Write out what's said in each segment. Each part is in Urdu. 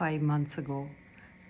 5 months ago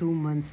2 months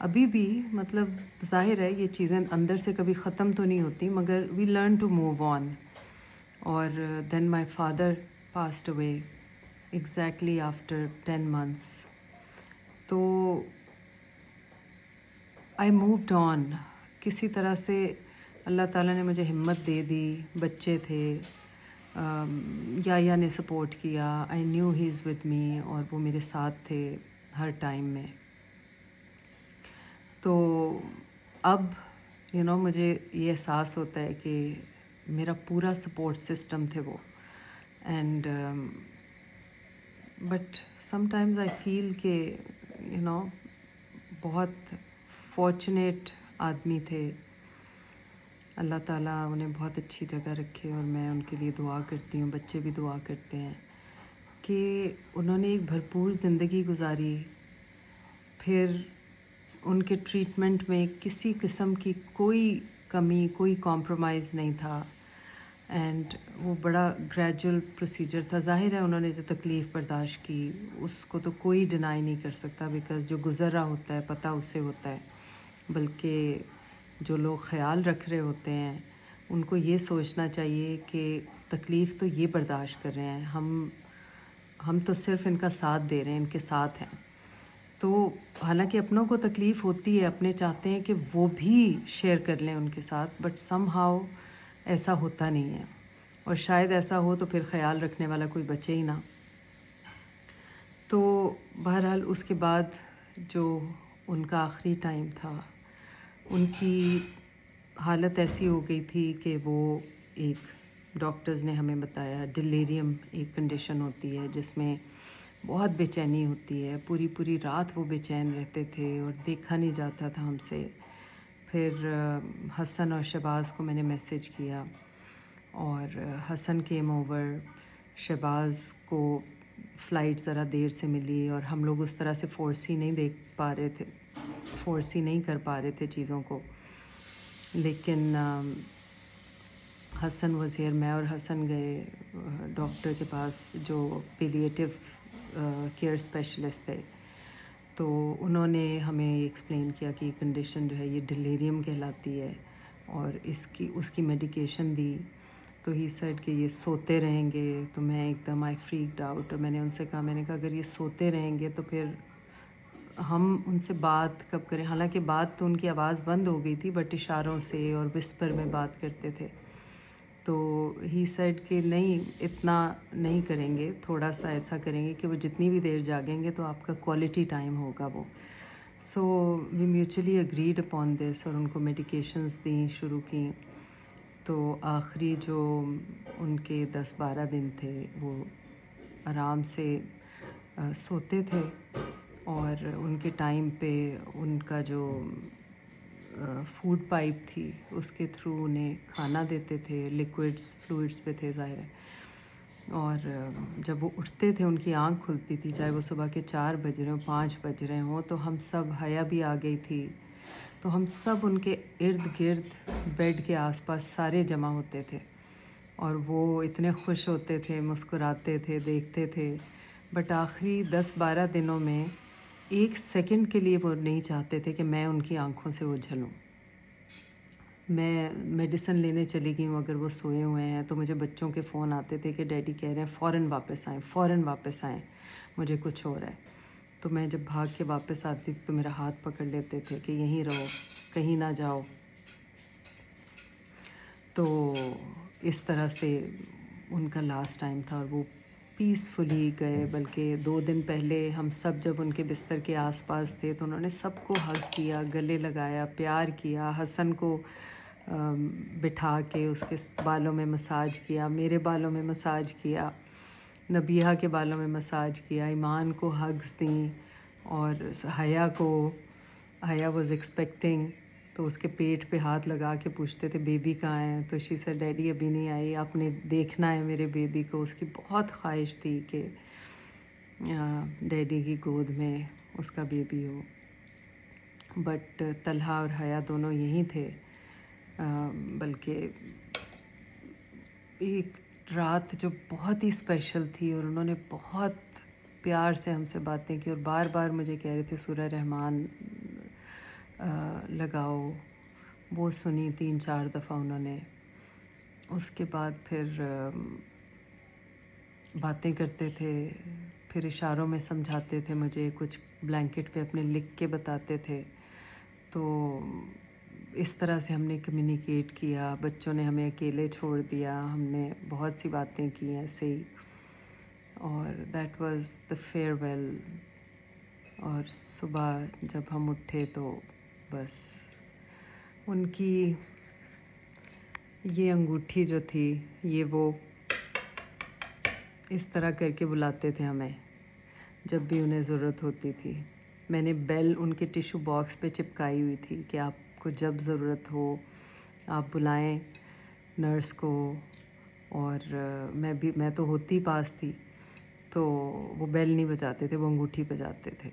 ابھی بھی مطلب ظاہر ہے یہ چیزیں اندر سے کبھی ختم تو نہیں ہوتی، مگر we learn to move on. اور then my father passed away exactly after 10 months. تو آئی مووڈ آن. کسی طرح سے اللہ تعالیٰ نے مجھے ہمت دے دی. بچے تھے، یا نے سپورٹ کیا. I knew he is with me, اور وہ میرے ساتھ تھے ہر ٹائم میں. تو اب مجھے یہ احساس ہوتا ہے کہ میرا پورا سپورٹ سسٹم تھے وہ. And but sometimes I feel کہ بہت فارچونیٹ آدمی تھے. اللہ تعالیٰ انہیں بہت اچھی جگہ رکھے، اور میں ان کے لیے دعا کرتی ہوں، بچے بھی دعا کرتے ہیں کہ انہوں نے ایک بھرپور زندگی گزاری. پھر ان کے ٹریٹمنٹ میں کسی قسم کی کوئی کمی، کوئی کمپرومائز نہیں تھا. اینڈ وہ بڑا گریجول پروسیجر تھا. ظاہر ہے انہوں نے جو تکلیف برداشت کی اس کو تو کوئی ڈینائی نہیں کر سکتا، بیکاز جو گزر رہا ہوتا ہے پتہ اسے ہوتا ہے. بلکہ جو لوگ خیال رکھ رہے ہوتے ہیں ان کو یہ سوچنا چاہیے کہ تکلیف تو یہ برداشت کر رہے ہیں، ہم تو صرف ان کا ساتھ دے رہے ہیں، ان کے ساتھ ہیں. تو حالانکہ اپنوں کو تکلیف ہوتی ہے، اپنے چاہتے ہیں کہ وہ بھی شیئر کر لیں ان کے ساتھ، بٹ سم ہاؤ ایسا ہوتا نہیں ہے. اور شاید ایسا ہو تو پھر خیال رکھنے والا کوئی بچے ہی نہ. تو بہرحال اس کے بعد جو ان کا آخری ٹائم تھا، ان کی حالت ایسی ہو گئی تھی کہ وہ ایک ڈاکٹرز نے ہمیں بتایا ڈیلیریم ایک کنڈیشن ہوتی ہے جس میں بہت بے چینی ہوتی ہے. پوری رات وہ بے چین رہتے تھے اور دیکھا نہیں جاتا تھا ہم سے. پھر حسن اور شہباز کو میں نے میسیج کیا، اور حسن کیم اوور. شہباز کو فلائٹ ذرا دیر سے ملی، اور ہم لوگ اس طرح سے فورس ہی نہیں کر پا رہے تھے چیزوں کو. لیکن حسن وزیر، میں اور حسن گئے ڈاکٹر کے پاس جو پیلیٹیو کیئر اسپیشلسٹ تھے. تو انہوں نے ہمیں ایکسپلین کیا کہ یہ کنڈیشن جو ہے یہ ڈیلیریم کہلاتی ہے، اور اس کی میڈیکیشن دی. تو ہی سیڈ کہ یہ سوتے رہیں گے. تو میں ایک دم آئی فریکڈ آؤٹ، اور میں نے ان سے کہا، میں نے کہا اگر یہ سوتے رہیں گے تو پھر ہم ان سے بات کب کریں. حالانکہ بات تو ان کی آواز بند ہو گئی تھی، بٹ اشاروں سے اور وسپر میں بات کرتے تھے. تو ہی سیڈ کہ نہیں، اتنا نہیں کریں گے، تھوڑا سا ایسا کریں گے کہ وہ جتنی بھی دیر جاگیں گے تو آپ کا کوالٹی ٹائم ہوگا وہ. سو وی میوچولی اگریڈ اپون دس، اور ان کو میڈیکیشنز دیں شروع کیں. تو آخری جو ان کے 10-12 دن تھے وہ آرام سے سوتے تھے، اور ان کے ٹائم پہ ان کا جو فوڈ پائپ تھی اس کے تھرو انہیں کھانا دیتے تھے. فلوئڈس پہ تھے ظاہر ہے. اور جب وہ اٹھتے تھے ان کی آنکھ کھلتی تھی، چاہے وہ صبح کے 4 بج رہے ہوں 5 بج رہے ہوں، تو ہم سب، حیا بھی آ گئی تھی، تو ہم سب ان کے ارد گرد بیڈ کے آس پاس سارے جمع ہوتے تھے. اور وہ اتنے خوش ہوتے تھے، مسکراتے تھے، دیکھتے تھے. بٹ آخری 10-12 دنوں میں 1 سیکنڈ کے لیے وہ نہیں چاہتے تھے کہ میں ان کی آنکھوں سے اوجھلوں. میں میڈیسن لینے چلی گئی ہوں، اگر وہ سوئے ہوئے ہیں تو مجھے بچوں کے فون آتے تھے کہ ڈیڈی کہہ رہے ہیں فوراً واپس آئیں، مجھے کچھ ہو رہا ہے. تو میں جب بھاگ کے واپس آتی تھی تو میرا ہاتھ پکڑ لیتے تھے کہ یہیں رہو، کہیں نہ جاؤ. تو اس طرح سے ان کا لاسٹ ٹائم تھا، اور وہ پیسفلی گئے. بلکہ 2 دن پہلے ہم سب جب ان کے بستر کے آس پاس تھے تو انہوں نے سب کو ہگ کیا، گلے لگایا، پیار کیا. حسن کو بٹھا کے اس کے بالوں میں مساج کیا، میرے بالوں میں مساج کیا، نبیہہ کے بالوں میں مساج کیا، ایمان کو ہگز دیں. اور حیا واز ایکسپیکٹنگ، تو اس کے پیٹ پہ ہاتھ لگا کے پوچھتے تھے بیبی کہاں ہے. تو شی سیڈ ڈیڈی ابھی نہیں آئی، آپ نے دیکھنا ہے میرے بیبی کو. اس کی بہت خواہش تھی کہ ڈیڈی کی گود میں اس کا بیبی ہو. بٹ طلحہ اور حیا دونوں یہیں تھے. بلکہ ایک رات جو بہت ہی اسپیشل تھی، اور انہوں نے بہت پیار سے ہم سے باتیں کی، اور بار بار مجھے کہہ رہے تھے سورہ رحمان لگاؤ، وہ سنی 3-4 دفعہ انہوں نے. اس کے بعد پھر باتیں کرتے تھے، پھر اشاروں میں سمجھاتے تھے مجھے، کچھ بلینکٹ پہ اپنے لکھ کے بتاتے تھے. تو اس طرح سے ہم نے کمیونیکیٹ کیا. بچوں نے ہمیں اکیلے چھوڑ دیا، ہم نے بہت سی باتیں کی ایسے ہی. اور that was the farewell. اور صبح جب ہم اٹھے تو بس ان کی یہ انگوٹھی جو تھی، یہ وہ اس طرح کر کے بلاتے تھے ہمیں جب بھی انہیں ضرورت ہوتی تھی. میں نے بیل ان کے ٹیشو باکس پہ چپکائی ہوئی تھی کہ آپ کو جب ضرورت ہو آپ بلائیں نرس کو. اور میں تو ہوتی پاس تھی تو وہ بیل نہیں بجاتے تھے، وہ انگوٹھی بجاتے تھے.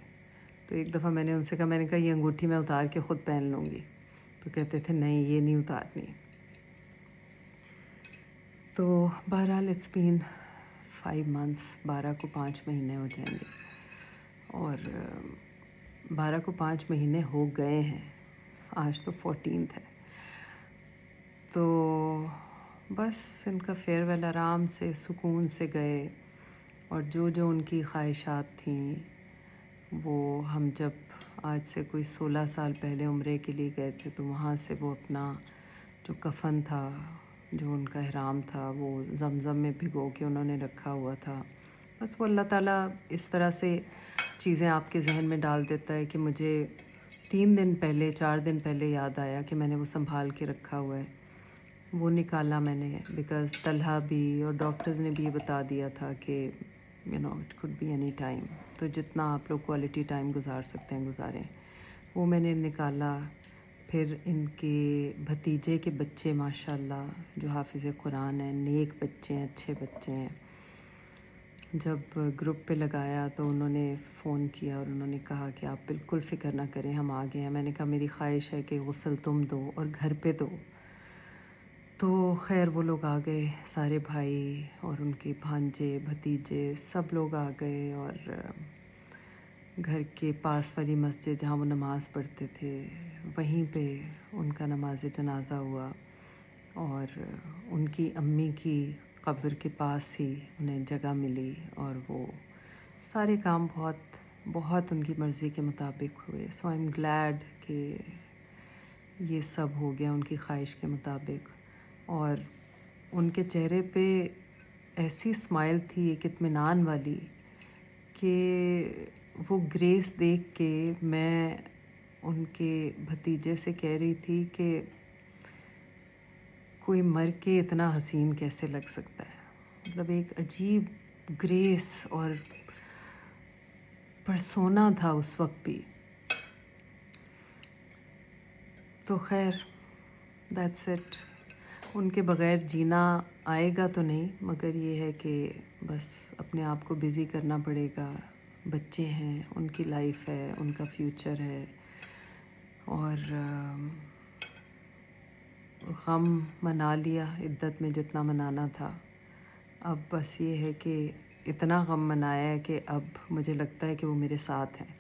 تو ایک دفعہ میں نے ان سے کہا، میں نے کہا یہ انگوٹھی میں اتار کے خود پہن لوں گی. تو کہتے تھے نہیں یہ نہیں اتارنی. تو بہرحال اٹس بین 5 months، 12 کو 5 مہینے ہو جائیں گے. اور 12 کو 5 مہینے ہو گئے ہیں، آج تو 14 ہے. تو بس ان کا فیئر ویل آرام سے سکون سے گئے. اور جو جو ان کی خواہشات تھیں وہ ہم جب آج سے کوئی 16 سال پہلے عمرے کے لیے گئے تھے تو وہاں سے وہ اپنا جو کفن تھا، جو ان کا احرام تھا، وہ زمزم میں بھگو کے انہوں نے رکھا ہوا تھا. بس وہ اللہ تعالیٰ اس طرح سے چیزیں آپ کے ذہن میں ڈال دیتا ہے کہ مجھے 3 دن پہلے 4 دن پہلے یاد آیا کہ میں نے وہ سنبھال کے رکھا ہوا ہے. وہ نکالا میں نے، بیکاز طلحہ بھی اور ڈاکٹرز نے بھی یہ بتا دیا تھا کہ it could be any time. تو جتنا آپ لوگ کوالٹی ٹائم گزار سکتے ہیں گزاریں. وہ میں نے نکالا. پھر ان کے بھتیجے کے بچے ماشاء اللہ جو حافظ قرآن ہیں، نیک بچے ہیں، اچھے بچے ہیں. جب گروپ پہ لگایا تو انہوں نے فون کیا اور انہوں نے کہا کہ آپ بالکل فکر نہ کریں، ہم آ گئے ہیں. میں نے کہا میری خواہش ہے کہ غسل تم دو اور گھر پہ دو. تو خیر وہ لوگ آ گئے، سارے بھائی اور ان کے بھانجے بھتیجے سب لوگ آ گئے. اور گھر کے پاس والی مسجد جہاں وہ نماز پڑھتے تھے وہیں پہ ان کا نماز جنازہ ہوا. اور ان کی امی کی قبر کے پاس ہی انہیں جگہ ملی. اور وہ سارے کام بہت ان کی مرضی کے مطابق ہوئے. سو آئی ایم گلیڈ کہ یہ سب ہو گیا ان کی خواہش کے مطابق. اور ان کے چہرے پہ ایسی اسمائل تھی ایک اطمینان والی کہ وہ گریس دیکھ کے میں ان کے بھتیجے سے کہہ رہی تھی کہ کوئی مر کے اتنا حسین کیسے لگ سکتا ہے. مطلب ایک عجیب گریس اور پرسونا تھا اس وقت بھی. تو خیر دیٹس اٹ. ان کے بغیر جینا آئے گا تو نہیں، مگر یہ ہے کہ بس اپنے آپ کو بزی کرنا پڑے گا. بچے ہیں، ان کی لائف ہے، ان کا فیوچر ہے. اور غم منا لیا عدت میں جتنا منانا تھا. اب بس یہ ہے کہ اتنا غم منایا ہے کہ اب مجھے لگتا ہے کہ وہ میرے ساتھ ہیں.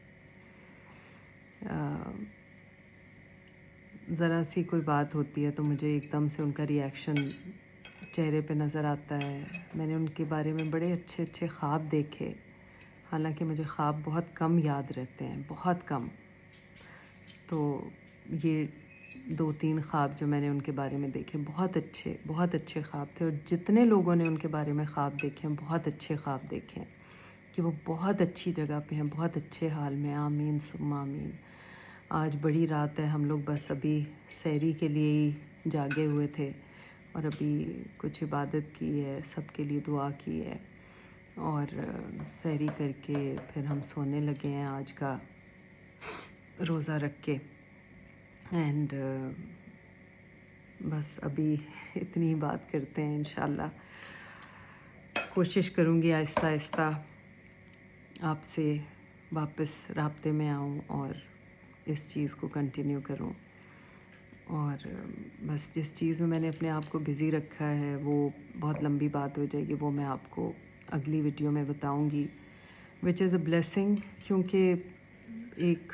ذرا سی کوئی بات ہوتی ہے تو مجھے ایک دم سے ان کا ریئیکشن چہرے پہ نظر آتا ہے. میں نے ان کے بارے میں بڑے اچھے اچھے خواب دیکھے، حالانکہ مجھے خواب بہت کم یاد رہتے ہیں، بہت کم. تو یہ 2-3 خواب جو میں نے ان کے بارے میں دیکھے بہت اچھے خواب تھے. اور جتنے لوگوں نے ان کے بارے میں خواب دیکھے ہیں بہت اچھے خواب دیکھے ہیں کہ وہ بہت اچھی جگہ پہ ہیں، بہت اچھے حال میں. آمین ثم آمین. آج بڑی رات ہے، ہم لوگ بس ابھی سحری کے لیے ہی جاگے ہوئے تھے اور ابھی کچھ عبادت کی ہے، سب کے لیے دعا کی ہے اور سحری کر کے پھر ہم سونے لگے ہیں آج کا روزہ رکھ کے. اینڈ بس ابھی اتنی بات کرتے ہیں. انشاءاللہ کوشش کروں گی آہستہ آہستہ آپ سے واپس رابطے میں آؤں اور اس چیز کو کنٹینیو کروں. اور بس جس چیز میں نے اپنے آپ کو بزی رکھا ہے وہ بہت لمبی بات ہو جائے گی، وہ میں آپ کو اگلی ویڈیو میں بتاؤں گی. وچ از اے بلیسنگ، کیونکہ ایک